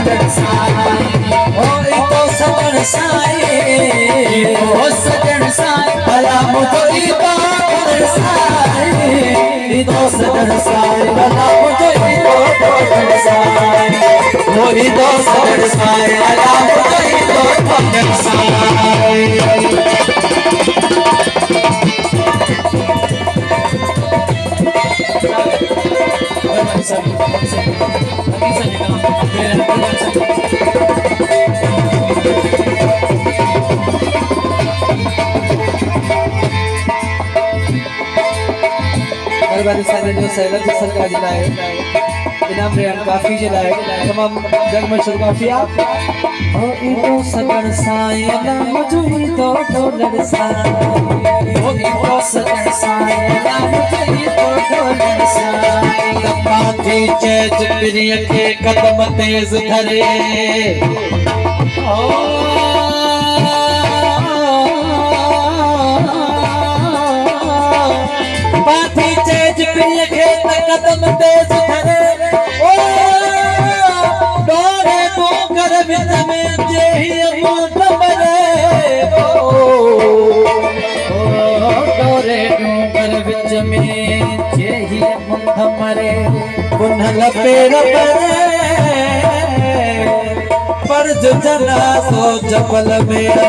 सजन साई ओ तो सजन साई ओ सजन साई भला मुझे तो सजन साई तो सजन साई भला मुझे तो सजन साई मोरी तो सजन साई भला मुझे तो सजन साई सैलम सरकार जिला है इनाम रेहान काफी जिला है तमाम जग मशहूर काफी आप और इतो सजन साई अला मुझे तो ढोलर साई ओ इतो सजन साई अला मुझे तो ढोलर साई लपाथी चेज प्रिय के कदम तेज धरे पाथी चेज प्रिय के कदम तेज धरे ओ डोरे डोंगर विच में जेही मुंड मरे डोरे डोंगर विच में जेही मुंड मरे पुनल पेर पर जो जना सो जबल मेरा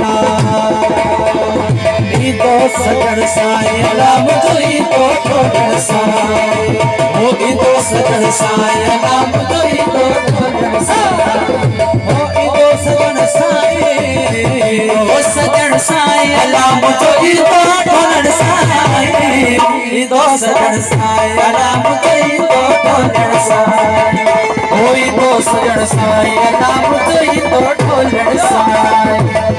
तो सजन साई अला मुझे तो ढोलर साई ओ तो सजन साई अला मुझे तो ढोलर साई ओ सजन साई ओ सजन साई अला मुझे तो ढोलर साई तो सजन साई अला मुझे तो ढोलर साई ओ तो सजन साई अला मुझे तो ढोलर साई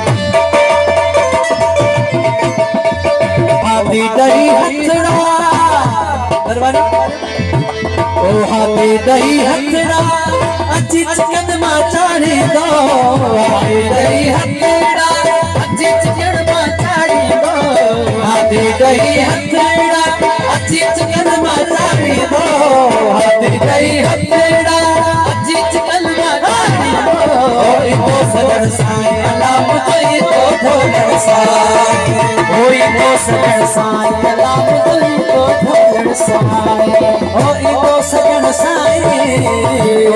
हाथी दही हथड़ा दरबारी ओ हाथी दही हथड़ा अच्छी चिकन मा चाड़ी दो हाथी दही हथड़ा अच्छी चिकन मा चाड़ी दो हाथी दही हथड़ा अच्छी चिकन मा चाड़ी दो हाथी दही हथड़ा अच्छी चिकन मा चाड़ी दो ओ सजन साई अला मुझे तो ढोलर साई ओ तो सजन साई अला मुझे तो ढोलर साई ओ तो सजन साई